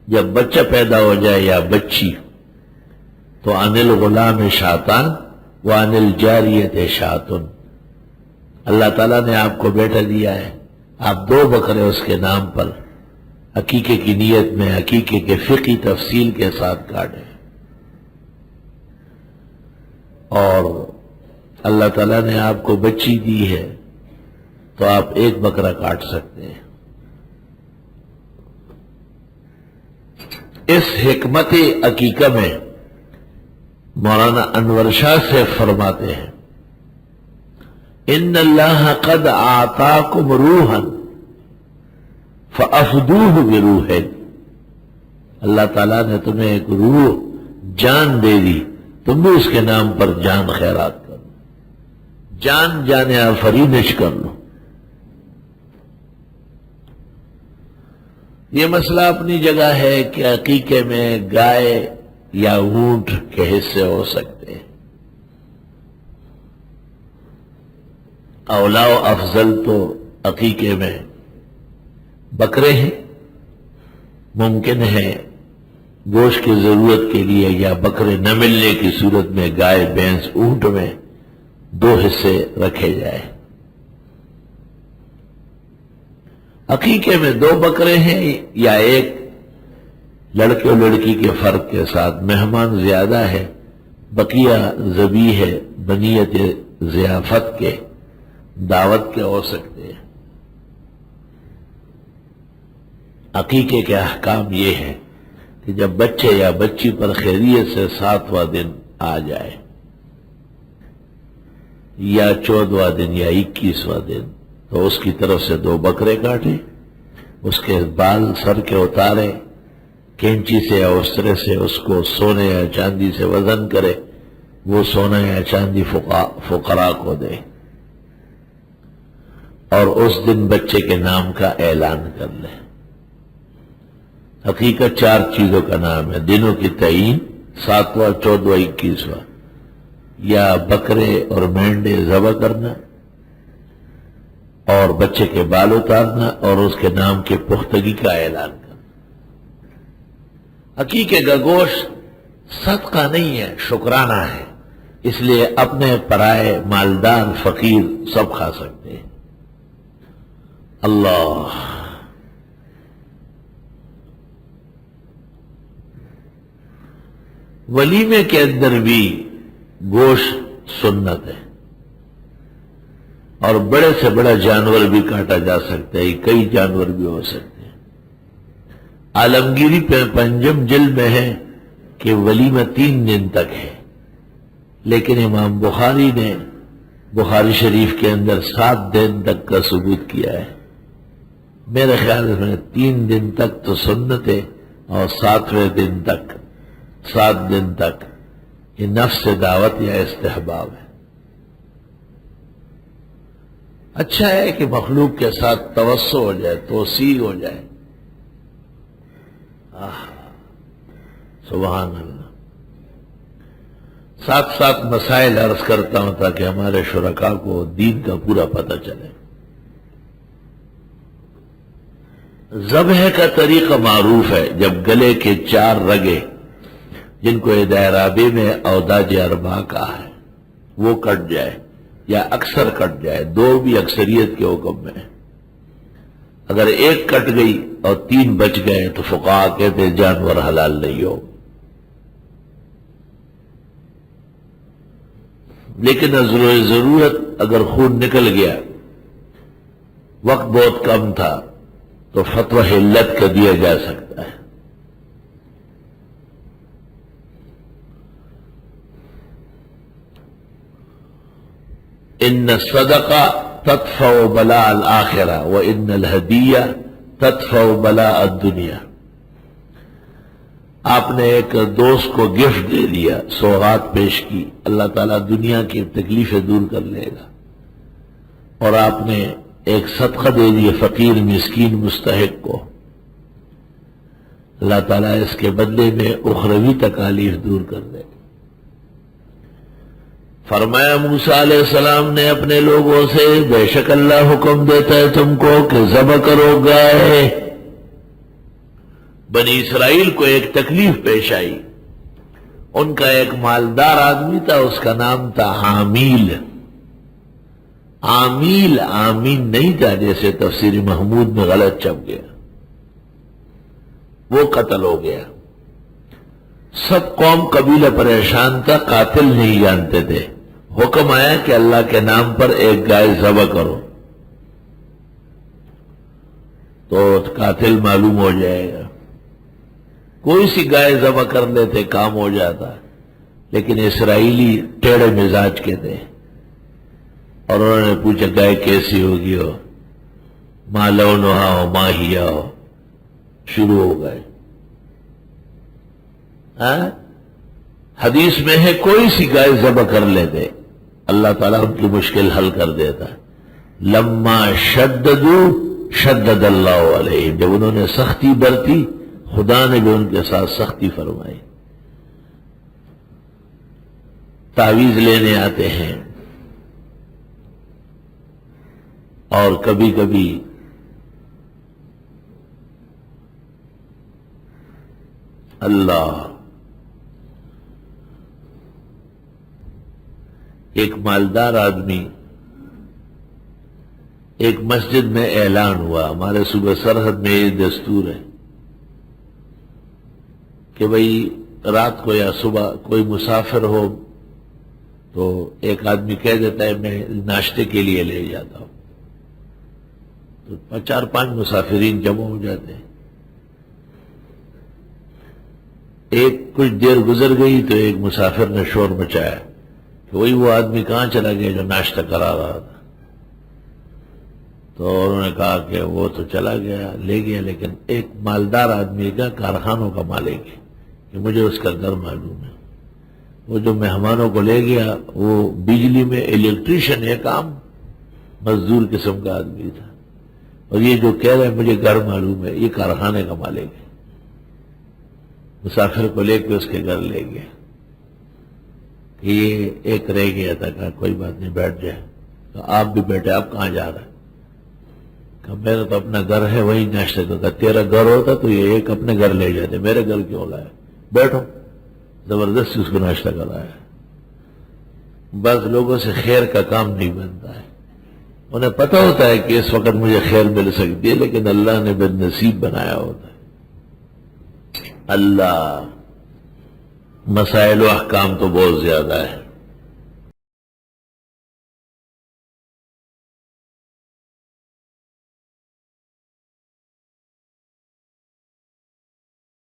جب بچہ پیدا ہو جائے یا بچی تو عن الغلام شاتان وعن الجاریت شاتن، اللہ تعالیٰ نے آپ کو بیٹا دیا ہے، آپ 2 بکرے اس کے نام پر عقیقے کی نیت میں عقیقے کے فقہی تفصیل کے ساتھ کاٹیں، اور اللہ تعالیٰ نے آپ کو بچی دی ہے تو آپ 1 بکرا کاٹ سکتے ہیں۔ اس حکمت عقیقہ میں مولانا انور شاہ سے فرماتے ہیں ان اللہ قد آتاکم روحا فافدوہ بروح، اللہ تعالیٰ نے تمہیں ایک روح جان دے دی، تم بھی اس کے نام پر جان خیرات کرو، جان آفرینش کر لو۔ یہ مسئلہ اپنی جگہ ہے کہ عقیقے میں گائے یا اونٹ کے حصے ہو سکتے ہیں، اولا و افضل تو عقیقے میں بکرے ہیں، ممکن ہے گوشت کی ضرورت کے لیے یا بکرے نہ ملنے کی صورت میں گائے بھینس اونٹ میں 2 حصے رکھے جائے۔ عقیقے میں 2 بکرے ہیں یا 1، لڑکے اور لڑکی کے فرق کے ساتھ، مہمان زیادہ ہے، بقیہ ذبیح ہے، بنیت ضیافت کے دعوت کے ہو سکتے ہیں۔ عقیقے کے احکام یہ ہے کہ جب بچے یا بچی پر خیریت سے 7واں دن آ جائے یا 14واں دن یا 21واں دن تو اس کی طرف سے 2 بکرے کاٹیں، اس کے بال سر کے اتارے، کینچی سے یا استرے سے اس کو سونے یا چاندی سے وزن کرے، وہ سونا یا چاندی فقراء کو دے، اور اس دن بچے کے نام کا اعلان کر لے۔ حقیقت 4 چیزوں کا نام ہے، دنوں کی تعین، 7واں 14واں 21واں، یا بکرے اور مینڈے ذبح کرنا اور بچے کے بال اتارنا اور اس کے نام کے پختگی کا اعلان کرنا۔ عقیقے کا گوشت صدقہ نہیں ہے، شکرانہ ہے، اس لیے اپنے پرائے مالدار فقیر سب کھا سکتے ہیں۔ اللہ ولیمے کے اندر بھی گوشت سنت ہے، اور بڑے سے بڑا جانور بھی کاٹا جا سکتا ہے، کئی جانور بھی ہو سکتے ہیں۔ عالمگیری پہ 5 جلد میں ہے کہ ولیمہ 3 دن تک ہے، لیکن امام بخاری نے بخاری شریف کے اندر 7 دن تک کا ثبوت کیا ہے۔ میرے خیال میں 3 دن تک تو سنت ہے، اور 7ویں دن تک 7 دن تک یہ نفس دعوت یا استحباب ہے۔ اچھا ہے کہ مخلوق کے ساتھ توسع ہو جائے، توسیع ہو جائے۔ سبحان اللہ۔ ساتھ مسائل عرض کرتا ہوں تاکہ ہمارے شرکاء کو دین کا پورا پتہ چلے۔ ذبح کا طریقہ معروف ہے، جب گلے کے 4 رگیں جن کو عربی میں اوداج اربع کہا ہے وہ کٹ جائے یا اکثر کٹ جائے، 2 بھی اکثریت کے حکم میں۔ اگر 1 کٹ گئی اور 3 بچ گئے تو فقہاء کہتے جانور حلال نہیں ہو، لیکن ضرورت اگر خون نکل گیا، وقت بہت کم تھا، تو فتویٰ علت کا دیا جا سکتا ہے۔ ان الصدقہ تدفع بلاء الآخرہ وان الہدیہ تدفع بلاء الدنیا۔ آپ نے ایک دوست کو گفٹ دے دیا، سوغات پیش کی، اللہ تعالیٰ دنیا کی تکلیفیں دور کر لے گا، اور آپ نے ایک صدقہ دے دیا فقیر مسکین مستحق کو، اللہ تعالیٰ اس کے بدلے میں اخروی تکالیف دور کر دے گا۔ فرمایا موسیٰ علیہ السلام نے اپنے لوگوں سے، بے شک اللہ حکم دیتا ہے تم کو کہ ذبح کرو گائے، بنی اسرائیل کو ایک تکلیف پیش آئی. ان کا ایک مالدار آدمی تھا، اس کا نام تھا عامیل. عامیل آمین نہیں تھا جیسے تفسیر محمود میں غلط چھپ گیا. وہ قتل ہو گیا. سب قوم قبیلہ پریشان تھا، قاتل نہیں جانتے تھے. حکم آیا کہ اللہ کے نام پر ایک گائے ذبح کرو تو قاتل معلوم ہو جائے گا. کوئی سی گائے ذبح کر لیتے کام ہو جاتا، لیکن اسرائیلی ٹیڑھے مزاج کے تھے اور انہوں نے پوچھا گائے کیسی ہوگی ہو، ما لونہا ہو ما ہیا ہو، شروع ہو گئے. حدیث میں ہے کوئی سی گائے ذبح کر لیتے اللہ تعالیٰ ان کی مشکل حل کر دیتا. لما شددوا شدد اللہ علیہ، جب انہوں نے سختی برتی خدا نے بھی ان کے ساتھ سختی فرمائی. تعویذ لینے آتے ہیں اور کبھی کبھی اللہ. ایک مالدار آدمی، ایک مسجد میں اعلان ہوا، ہمارے صوبہ سرحد میں یہ دستور ہے کہ بھئی رات کو یا صبح کوئی مسافر ہو تو ایک آدمی کہہ دیتا ہے میں ناشتے کے لیے لے جاتا ہوں، تو 4-5 مسافرین جمع ہو جاتے ہیں. ایک کچھ دیر گزر گئی تو ایک مسافر نے شور مچایا کہ وہی وہ آدمی کہاں چلا گیا جو ناشتہ کرا رہا تھا. تو انہوں نے کہا کہ وہ تو چلا گیا لے گیا، لیکن ایک مالدار آدمی کا کارخانوں کا مالک ہے کہ مجھے اس کا گھر معلوم ہے. وہ جو مہمانوں کو لے گیا وہ بجلی میں الیکٹریشین ہے، کام مزدور قسم کا آدمی تھا، اور یہ جو کہہ رہے ہیں مجھے گھر معلوم ہے یہ کارخانے کا مالک ہے. مسافر کو لے کے اس کے گھر لے گیا. یہ ایک رہ گیا تھا، کہا کوئی بات نہیں بیٹھ جائے. تو آپ بھی بیٹھے، آپ کہاں جا رہے ہیں؟ کہا میرا تو اپنا گھر ہے وہی ناشتہ کو. کہا تیرا گھر ہوتا تو یہ ایک اپنے گھر لے جاتے، میرے گھر کیوں لائے؟ بیٹھو. زبردستی اس کو ناشتہ کرایا. بس لوگوں سے خیر کا کام نہیں بنتا ہے. انہیں پتہ ہوتا ہے کہ اس وقت مجھے خیر مل سکتی ہے، لیکن اللہ نے بد نصیب بنایا ہوتا ہے. اللہ مسائل و احکام تو بہت زیادہ ہے.